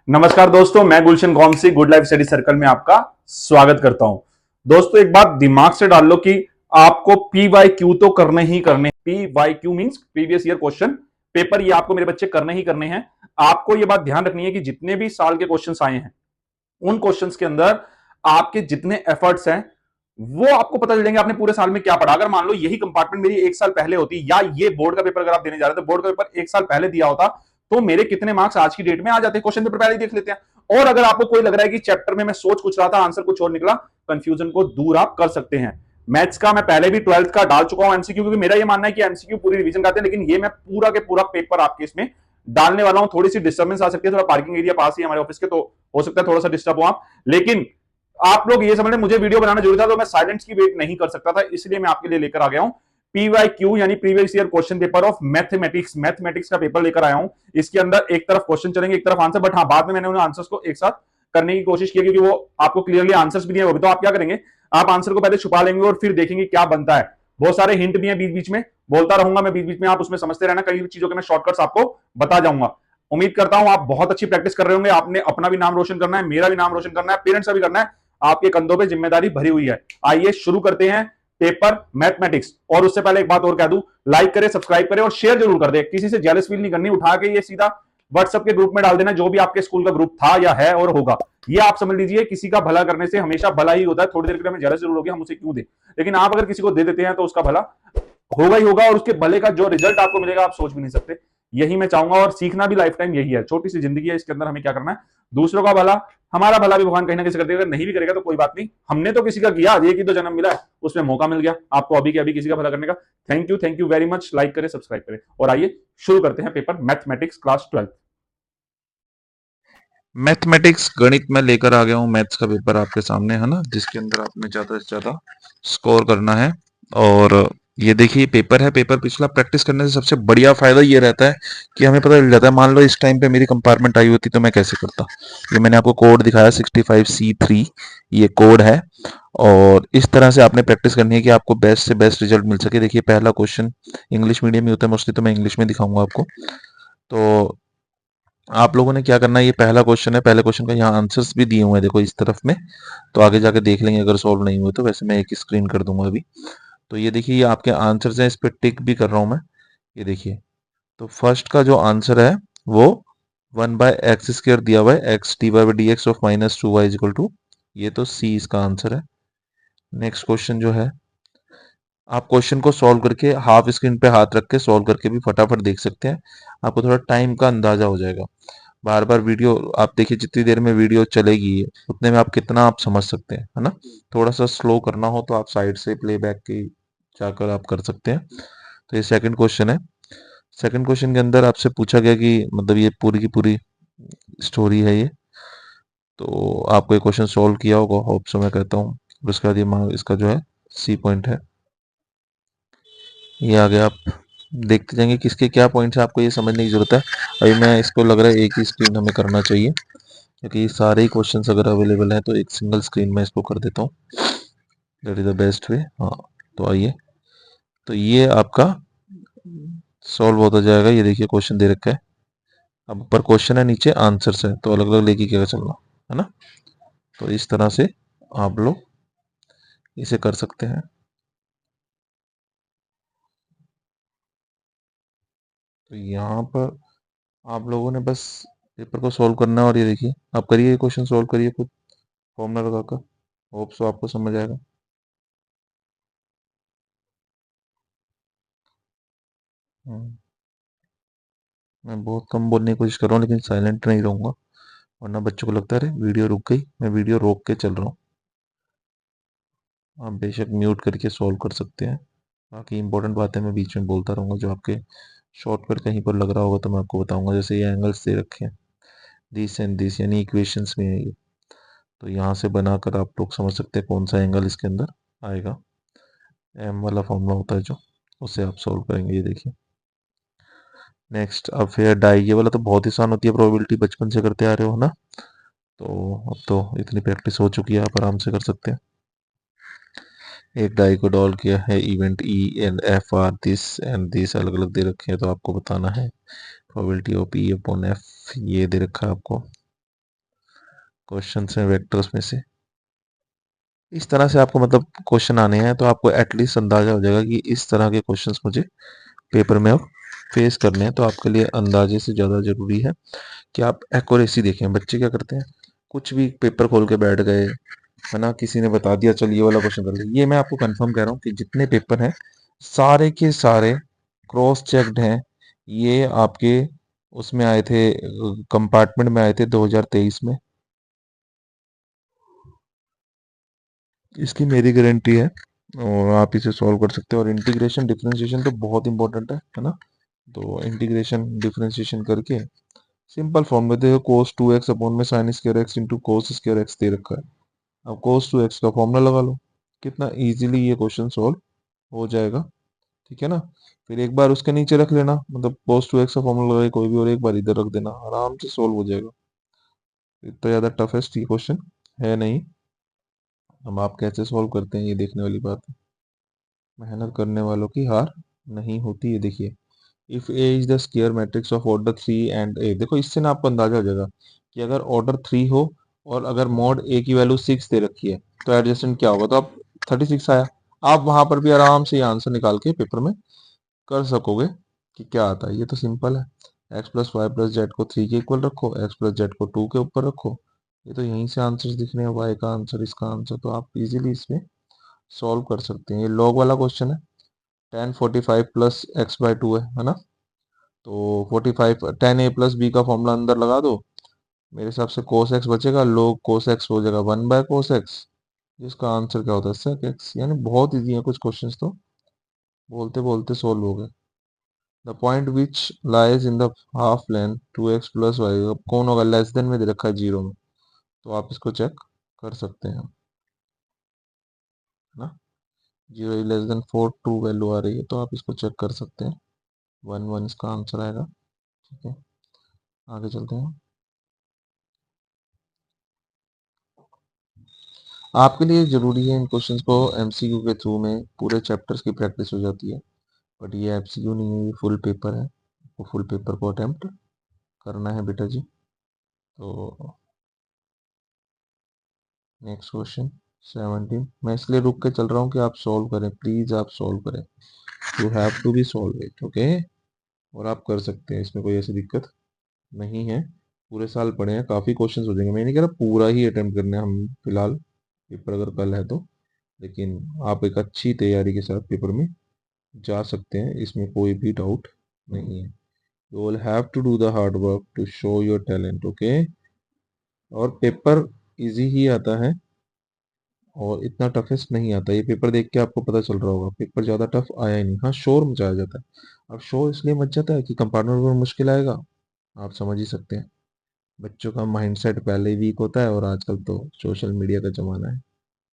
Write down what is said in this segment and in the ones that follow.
नमस्कार दोस्तों, मैं गुलशन कौमसी गुड लाइफ स्टडी सर्कल में आपका स्वागत करता हूं। दोस्तों, एक बात दिमाग से डाल लो कि आपको पी वाई क्यू तो करने ही करने। P Y Q means previous year question paper, ये आपको मेरे बच्चे करने ही करने हैं। आपको ये बात ध्यान रखनी है कि जितने भी साल के क्वेश्चंस आए हैं उन क्वेश्चंस के अंदर आपके जितने एफर्ट्स हैं वो आपको पता चल जाएंगे आपने पूरे साल में क्या पढ़ा। अगर मान लो यही कंपार्टमेंट मेरी एक साल पहले होती, या ये बोर्ड का पेपर अगर आप देने जा रहे थे, बोर्ड का पेपर एक साल पहले दिया होता, तो मेरे कितने मार्क्स आज की डेट में आ जाते। क्वेश्चन पेपर पहले ही देख लेते हैं। और अगर आपको कोई लग रहा है कि चैप्टर में मैं सोच कुछ रहा था, आंसर कुछ और निकला, कंफ्यूजन को दूर आप कर सकते हैं। मैथ्स का मैं पहले भी 12th का डाल चुका हूं एमसीक्यू, क्योंकि मेरा ये मानना है कि एमसीक्यू पूरी रिवीजन करते हैं, लेकिन ये मैं पूरा के पूरा पेपर आपके इसमें डालने वाला हूं। थोड़ी सी डिस्टर्बेंस आ सकती है, थोड़ा पार्किंग एरिया पास ही हमारे ऑफिस के, तो हो सकता है थोड़ा सा डिस्टर्ब हो आप, लेकिन आप लोग ये समझ लें मुझे वीडियो बनाना जरूरी था, तो मैं साइलेंस की वेट नहीं कर सकता था, इसलिए मैं आपके लिए लेकर आ गया हूं पीवाईक्यू यानी previous year question paper of mathematics. Mathematics का पेपर लेकर आया हूं। इसके अंदर एक तरफ क्वेश्चन चलेंगे, एक तरफ आंसर, बट हाँ बाद में मैंने उन आंसर्स को एक साथ करने की कोशिश की, क्योंकि वो आपको क्लियरली आंसर्स भी दिए होंगे। तो आप क्या करेंगे, आप आंसर को पहले छुपा लेंगे और फिर देखेंगे क्या बनता है। बहुत सारे हिंट भी हैं, बीच बीच में बोलता रहूंगा मैं, बीच बीच में आप उसमें समझते रहना, कई चीजों के मैं शॉर्टकट्स आपको बता जाऊंगा। उम्मीद करता हूं आप बहुत अच्छी प्रैक्टिस कर रहे होंगे। आपने अपना भी नाम रोशन करना है, मेरा भी नाम रोशन करना है, पेरेंट्स का भी करना है। आपके कंधों पे जिम्मेदारी भरी हुई है। आइए शुरू करते हैं पेपर मैथमेटिक्स। और उससे पहले एक बात और कह दूं, लाइक करें, सब्सक्राइब करें और शेयर जरूर कर दे। किसी से जेलस फील नहीं करनी, उठा के ये सीधा व्हाट्सएप के ग्रुप में डाल देना, जो भी आपके स्कूल का ग्रुप था या है और होगा। ये आप समझ लीजिए, किसी का भला करने से हमेशा भला ही होता है। थोड़ी देर के लिए हमें जेलस जरूर होगी, हम उसे क्यों दे, लेकिन आप अगर किसी को दे देते हैं तो उसका भला होगा ही होगा, और उसके भले का जो रिजल्ट आपको मिलेगा आप सोच भी नहीं सकते। यही मैं चाहूंगा, और सीखना भी लाइफ टाइम यही है। छोटी सी जिंदगी है, इसके अंदर हमें क्या करना है, दूसरों का भला, हमारा भला भी भगवान कहीं ना कहीं कर देगा। नहीं भी करेगा तो कोई बात नहीं, हमने तो किसी का किया, एक ही तो जन्म मिला है, उसमें मौका मिल गया आपको अभी के अभी किसी का भला करने का। Thank you very much. Like करें, सब्सक्राइब करें, और आइए शुरू करते हैं पेपर मैथमेटिक्स क्लास 12। मैथमेटिक्स गणित में लेकर आ गया हूँ। मैथ्स का पेपर आपके सामने है ना, जिसके अंदर आपने ज़्यादा से ज़्यादा स्कोर करना है। और ये देखिए पेपर है। पेपर पिछला प्रैक्टिस करने से सबसे बढ़िया फायदा ये रहता है कि हमें पता चल जाता है। मान लो इस टाइम पे मेरी कंपार्टमेंट आई होती तो मैं कैसे करता। ये मैंने आपको कोड दिखाया 65C3, ये कोड है। और इस तरह से आपने प्रैक्टिस करनी है कि आपको बेस्ट से बेस्ट रिजल्ट मिल सके। देखिए पहला क्वेश्चन इंग्लिश मीडियम में होता है मोस्टली, तो मैं इंग्लिश में दिखाऊंगा आपको। तो आप लोगों ने क्या करना है, ये पहला क्वेश्चन है। पहले क्वेश्चन का यहाँ आंसर्स भी दिए हुए हैं, देखो इस तरफ में। तो आगे जाके देख लेंगे अगर सॉल्व नहीं हुए तो। वैसे मैं एक स्क्रीन कर दूंगा अभी। तो ये देखिए, ये आपके आंसर्स हैं, इस पे टिक भी कर रहा हूं मैं। ये देखिए, तो फर्स्ट का जो आंसर है वो 1/x² दिया हुआ है, X D Y by D X of -2y is equal to, ये तो सी इसका आंसर है। नेक्स्ट क्वेश्चन जो है, आप क्वेश्चन को सॉल्व करके हाफ स्क्रीन पे हाथ रख के सॉल्व करके भी फटाफट देख सकते हैं। आपको थोड़ा टाइम का अंदाजा हो जाएगा। बार बार वीडियो आप देखिए, जितनी देर में वीडियो चलेगी उतने में आप कितना आप समझ सकते हैं, है ना। थोड़ा सा स्लो करना हो तो आप साइड से प्लेबैक की जाकर आप कर सकते हैं। तो ये सेकंड क्वेश्चन है। सेकंड क्वेश्चन के अंदर आपसे पूछा गया कि मतलब ये पूरी की पूरी स्टोरी है ये। तो आपको ये क्वेश्चन सॉल्व किया होगा, होप सो मैं कहता हूँ। उसके बाद ये इसका जो है सी पॉइंट है, ये आगे आप देखते जाएंगे किसके क्या पॉइंट्स है, आपको ये समझने की जरूरत है। अभी मैं इसको लग रहा है एक ही स्क्रीन हमें करना चाहिए, क्योंकि सारे ही क्वेश्चंस अगर अवेलेबल हैं तो एक सिंगल स्क्रीन में इसको कर देता हूँ। That is the best way. हाँ, तो आइए, तो ये आपका सॉल्व होता जाएगा। ये देखिए क्वेश्चन दे रखा है, अब ऊपर क्वेश्चन है नीचे आंसर्स है, तो अलग अलग लेके क्या चलना, है ना। तो इस तरह से आप लोग इसे कर सकते हैं। तो यहाँ पर आप लोगों ने बस पेपर को सॉल्व करना है। और ये देखिए आप करिए, क्वेश्चन सॉल्व करिए खुद फॉर्मूला लगाकर। होप सो आपको समझ आएगा। हम्म, मैं बहुत कम बोलने की कोशिश कर रहा हूँ, लेकिन साइलेंट नहीं रहूंगा, वरना बच्चों को लगता है अरे वीडियो रुक गई। मैं वीडियो रोक के चल रहा हूँ। आप बेशक म्यूट करके सॉल्व कर सकते हैं। बाकी इंपॉर्टेंट बातें मैं बीच में बोलता रहूंगा, जो आपके शॉर्टकट कहीं पर लग रहा होगा तो मैं आपको बताऊंगा। जैसे ये एंगल्स दे रखे हैं, दिस एंड दिस, यानी इक्वेशंस में है ये। तो यहाँ से बनाकर आप लोग समझ सकते हैं कौन सा एंगल इसके अंदर आएगा। एम वाला फॉर्मूला होता है जो, उससे आप सॉल्व करेंगे। ये देखिए नेक्स्ट, अब फिर डाई, ये वाला तो बहुत ही आसान होती है, प्रोबेबिलिटी बचपन से करते आ रहे हो ना। तो अब तो इतनी प्रैक्टिस हो चुकी है, आप आराम से कर सकते हैं। एक डाई को डॉल किया है, event E and F R this and this अलग अलग दे रखे हैं, तो आपको बताना है probability of E upon F, ये दे रखा है आपको। क्वेश्चंस हैं वेक्टर्स में से। इस तरह से आपको मतलब क्वेश्चन आने हैं तो आपको एटलीस्ट अंदाजा हो जाएगा कि इस तरह के क्वेश्चंस मुझे पेपर में अब फेस करने हैं। तो आपके लिए अंदाजे से ज़्यादा ज़रूरी है कि आप एक्यूरेसी देखें। बच्चे क्या करते हैं, कुछ भी पेपर खोल के बैठ गए, है ना, किसी ने बता दिया चल ये वाला क्वेश्चन कर ले। ये मैं आपको कंफर्म कह रहा हूँ कि जितने पेपर हैं सारे के सारे क्रॉस चेक्ड हैं। ये आपके उसमें आए थे, कंपार्टमेंट में आए थे 2023 में। इसकी मेरी गारंटी है और आप इसे सॉल्व कर सकते हैं। और इंटीग्रेशन डिफरेंशिएशन तो बहुत इंपॉर्टेंट है ना। तो इंटीग्रेशन डिफरेंशिएशन करके सिंपल फॉर्म में देखो, कोस 2x अपॉन में sine square x into cos square x दे रखा है। अब कोस 2x का फॉर्मूला लगा लो, कितना इजीली ये क्वेश्चन सॉल्व हो जाएगा। ठीक है ना। फिर एक बार उसके नीचे रख लेना, मतलब कोस 2x का फॉर्मूला लगा कोई भी और एक बार इधर रख देना, आराम से सॉल्व हो जाएगा। इतना ज़्यादा टफेस्ट ये क्वेश्चन है नहीं। अब आप कैसे सॉल्व करते हैं ये देखने वाली बात है। मेहनत करने वालों की हार नहीं होती। ये देखिए, if A is the square matrix of order 3 and A, देखो इससे ना आपको अंदाजा हो जाएगा कि अगर ऑर्डर 3 हो और अगर मॉड ए की वैल्यू 6 दे रखी है तो एडजेसेंट क्या होगा। तो आप 36 आया, आप वहां पर भी आराम से ये आंसर निकाल के पेपर में कर सकोगे कि क्या आता है। ये तो सिंपल है। X plus Y plus Z को 3 के इक्वल रखो, एक्स प्लस जेड को 2 के ऊपर रखो। ये तो यहीं से आंसर दिख रहे हैं, वाई का आंसर, इसका आंसर। तो आप इजीली इसमें सॉल्व कर सकते हैं। ये लॉग वाला क्वेश्चन है। टेन 45 प्लस एक्स बाई 2 है ना। तो 45 10 a प्लस बी का फॉर्मूला अंदर लगा दो, मेरे हिसाब से कोस एक्स बचेगा, लोग कोस एक्स हो जाएगा 1/cos x, जिसका आंसर क्या होता है sec x। यानी बहुत इजी है कुछ क्वेश्चंस तो, बोलते बोलते सोल्व हो गए। The point which lies in the half length 2x plus Y, अब कौन होगा, लेस देन में दे रखा है 0 में, तो आप इसको चेक कर सकते हैं, है ना। 0 लेस देन 4 2 वैल्यू आ रही है तो आप इसको चेक कर सकते हैं। 1 1 इसका आंसर आएगा। ठीक है, आगे चलते हैं। आपके लिए ज़रूरी है इन क्वेश्चंस को एमसीक्यू के थ्रू में पूरे चैप्टर्स की प्रैक्टिस हो जाती है। बट ये एमसीक्यू नहीं है, ये फुल पेपर है। वो फुल पेपर को अटेम्प्ट करना है बेटा जी। तो नेक्स्ट क्वेश्चन 17, मैं इसलिए रुक के चल रहा हूँ कि आप सॉल्व करें, प्लीज़ आप सॉल्व करें। You have to be solve it, okay. और आप कर सकते हैं, इसमें कोई ऐसी दिक्कत नहीं है। पूरे साल पढ़े हैं, काफ़ी क्वेश्चंस हो जाएंगे। मैं नहीं कह रहा पूरा ही अटेम्प्ट करना है हम फिलहाल, पेपर अगर कल है तो, लेकिन आप एक अच्छी तैयारी के साथ पेपर में जा सकते हैं, इसमें कोई भी डाउट नहीं है। You will have to do the hard work to show your talent, okay. और पेपर इजी ही आता है और इतना टफेस्ट नहीं आता। ये पेपर देख के आपको पता चल रहा होगा, पेपर ज़्यादा टफ आया ही नहीं। हाँ, शोर मचाया जाता है। अब शोर इसलिए मच जाता है कि कंपार्टमेंट में मुश्किल आएगा, आप समझ ही सकते हैं। बच्चों का माइंडसेट पहले ही वीक होता है और आजकल तो सोशल मीडिया का ज़माना है,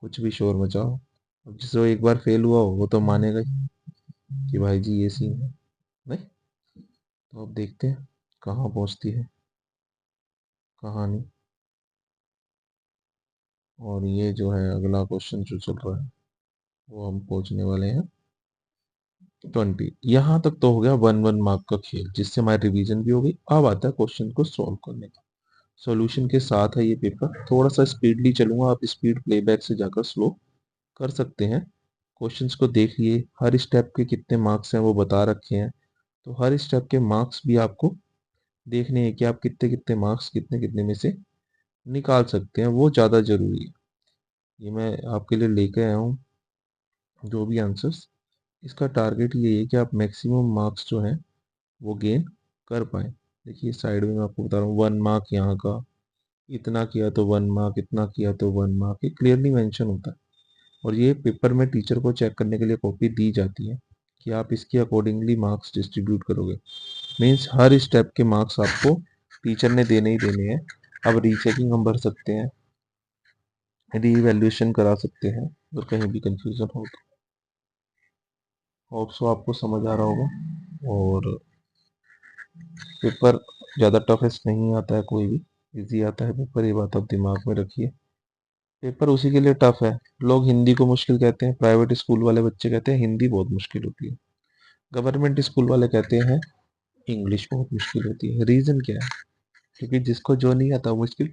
कुछ भी शोर मचाओ। अब जिसको एक बार फेल हुआ हो वो तो मानेगा ही कि भाई जी ये सीन है। नहीं, तो अब देखते हैं कहाँ पहुँचती है कहानी। और ये जो है अगला क्वेश्चन जो चल रहा है वो हम पहुँचने वाले हैं 20। यहाँ तक तो हो गया 1 1 मार्क का खेल, जिससे हमारी रिवीजन भी हो गई। अब आता है क्वेश्चन को सॉल्व करने का। सॉल्यूशन के साथ है ये पेपर, थोड़ा सा स्पीडली चलूंगा, आप स्पीड प्लेबैक से जाकर स्लो कर सकते हैं। क्वेश्चंस को देखिए, हर स्टेप के कितने मार्क्स हैं वो बता रखे हैं। तो हर स्टेप के मार्क्स भी आपको देखने हैं कि आप कितने कितने मार्क्स कितने कितने में से निकाल सकते हैं, वो ज़्यादा ज़रूरी है। ये मैं आपके लिए लेके आया हूँ जो भी आंसर्स। इसका टारगेट ये है कि आप मैक्सिमम मार्क्स जो हैं वो गेन कर पाए। देखिए साइड में मैं आपको बता रहा हूँ, 1 मार्क यहाँ का, इतना किया तो 1 मार्क, इतना किया तो 1 मार्क, ये क्लियरली मेंशन होता है। और ये पेपर में टीचर को चेक करने के लिए कॉपी दी जाती है कि आप इसके अकॉर्डिंगली मार्क्स डिस्ट्रीब्यूट करोगे। मीन्स हर स्टेप के मार्क्स आपको टीचर ने देने ही देने हैं। अब रीचेकिंग हम भर सकते हैं, रीवैल्यूएशन करा सकते हैं अगर कहीं भी कंफ्यूजन हो तो। होप सो आपको समझ आ रहा होगा। और पेपर ज़्यादा टफेस्ट नहीं आता है कोई भी, इजी आता है पेपर, ये बात आप दिमाग में रखिए। पेपर उसी के लिए टफ है, लोग हिंदी को मुश्किल कहते हैं, प्राइवेट स्कूल वाले बच्चे कहते हैं हिंदी बहुत मुश्किल होती है, गवर्नमेंट स्कूल वाले कहते हैं इंग्लिश बहुत मुश्किल होती है। रीज़न क्या है, क्योंकि जिसको जो नहीं आता वो मुश्किल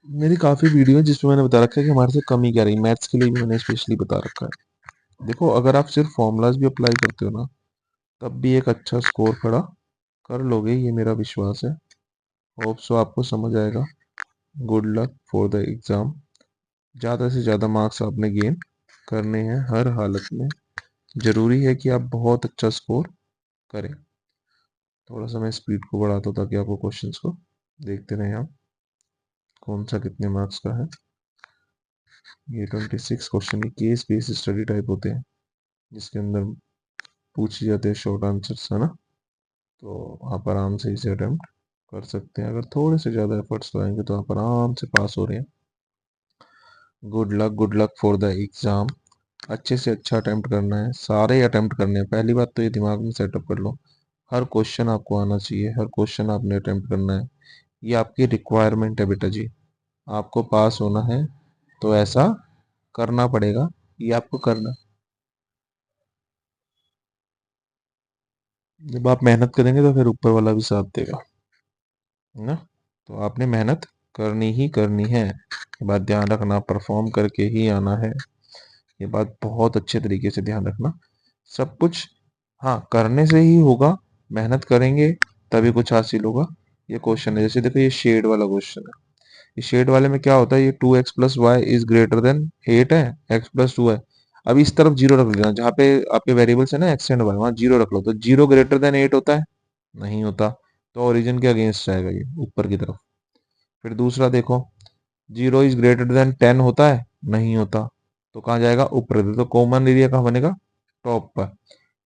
मेरी काफ़ी वीडियो है जिसमें मैंने बता रखा है कि हमारे से कमी क्या रही, मैथ्स के लिए भी मैंने स्पेशली बता रखा है। देखो अगर आप सिर्फ फॉर्मूलाज भी अप्लाई करते हो ना, तब भी एक अच्छा स्कोर खड़ा कर लोगे, ये मेरा विश्वास है। होप सो आपको समझ आएगा। Good luck for the exam. ज़्यादा से ज़्यादा मार्क्स आपने गेन करने हैं हर हालत में। ज़रूरी है कि आप बहुत अच्छा स्कोर करें। थोड़ा सा मैं स्पीड को बढ़ाता हूँ ताकि आपको क्वेश्चंस को देखते रहें आप, कौन सा कितने मार्क्स का है। ये 26 क्वेश्चन ये केस बेस्ड स्टडी टाइप होते हैं, जिसके अंदर पूछे जाते हैं शॉर्ट आंसर्स, है ना। तो आप आराम से इसे अटेम्प्ट कर सकते हैं। अगर थोड़े से ज़्यादा एफर्ट्स लगाएंगे तो आप आराम से पास हो रहे हैं। Good luck for the exam. अच्छे से अच्छा अटेम्प्ट करना है, सारे अटेम्प्ट करने हैं। पहली बात तो ये दिमाग में सेटअप कर लो, हर क्वेश्चन आपको आना चाहिए, हर क्वेश्चन आपने अटेम्प्ट करना है। ये आपकी रिक्वायरमेंट है बेटा जी। आपको पास होना है तो ऐसा करना पड़ेगा, ये आपको करना। जब आप मेहनत करेंगे तो फिर ऊपर वाला भी साथ देगा, है ना। तो आपने मेहनत करनी ही करनी है, ये बात ध्यान रखना। परफॉर्म करके ही आना है, ये बात बहुत अच्छे तरीके से ध्यान रखना। सब कुछ हाँ करने से ही होगा, मेहनत करेंगे तभी कुछ हासिल होगा। ये क्वेश्चन है, जैसे देखो ये शेड वाला क्वेश्चन है। ये शेड वाले में क्या होता है, ये 2x plus Y is greater than 8 है, x प्लस 2 है। अब इस तरफ जीरो रख लेना, जहाँ पे आपके वेरिएबल्स है ना x एंड y, वहाँ जीरो रख लो। तो जीरो ग्रेटर देन 8 होता है, नहीं होता। तो ओरिजिन के अगेंस्ट जाएगा ये ऊपर की तरफ। फिर दूसरा देखो, जीरो इज ग्रेटर देन 10 होता है, नहीं होता। तो कहाँ जाएगा, ऊपर। तो कॉमन एरिया कहाँ बनेगा, टॉप पर।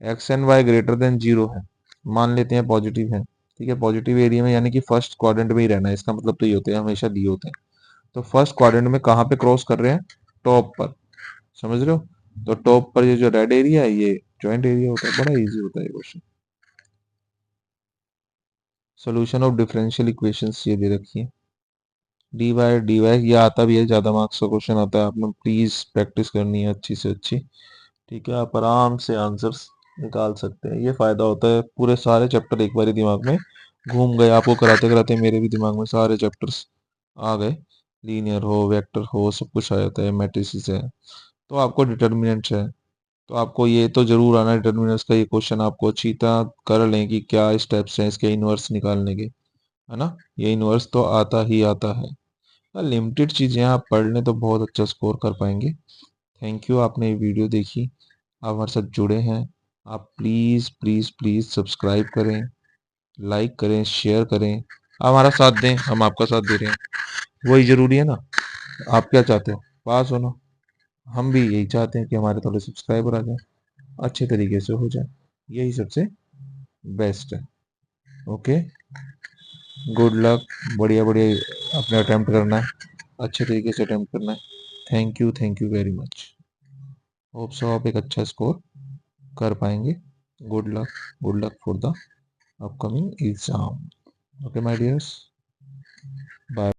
X and Y greater than zero है, मान लेते हैं पॉजिटिव है, ठीक है। पॉजिटिव एरिया में यानी कि फर्स्ट क्वाड्रेंट में ही रहना है, इसका मतलब तो ये होते हैं, हमेशा दिए होते हैं। तो फर्स्ट क्वाड्रेंट में कहाँ पे क्रॉस कर रहे हैं, टॉप पर, समझ रहे हो। तो टॉप पर ये जो रेड एरिया है ये जॉइंट एरिया होता है। बड़ा इजी होता है ये question. Solution of differential equations ये दे रखी है, डी वाई ये आता भी है, ज़्यादा मार्क्स का क्वेश्चन आता है। आपने प्लीज़ प्रैक्टिस करनी है अच्छी से अच्छी, ठीक है। आप आराम से आंसर्स निकाल सकते हैं। ये फ़ायदा होता है, पूरे सारे चैप्टर एक बार दिमाग में घूम गए। आपको कराते कराते मेरे भी दिमाग में सारे चैप्टर्स आ गए। लीनियर हो, वेक्टर हो, सब कुछ आ जाता है, मैट्रिसेस है। तो आपको डिटर्मिनेंट्स है, तो आपको ये तो जरूर आना डिटर्मिनेंट्स का ये क्वेश्चन आपको अच्छी तरह कर लें कि क्या स्टेप्स हैं इसके इन्वर्स निकालने के, है ना। ये इन्वर्स तो आता ही आता है। लिमिटेड चीज़ें आप पढ़ लें तो बहुत अच्छा स्कोर कर पाएंगे। थैंक यू, आपने ये वीडियो देखी, आप हमारे साथ जुड़े हैं। आप प्लीज़ प्लीज़ प्लीज़ सब्सक्राइब करें, लाइक करें, शेयर करें। आप हमारा साथ दें, हम आपका साथ दे रहे हैं, वही ज़रूरी है ना। आप क्या चाहते हो, पास होना। हम भी यही चाहते हैं कि हमारे थोड़े सब्सक्राइबर आ जाए, अच्छे तरीके से हो जाए, यही सबसे बेस्ट है। Okay, good luck. बढ़िया बढ़िया अपने अटेम्प्ट करना है, अच्छे तरीके से अटेम्प्ट करना है। Thank you very much. Hope so आप एक अच्छा स्कोर कर पाएंगे। Good luck for the upcoming exam. Okay my dears, bye.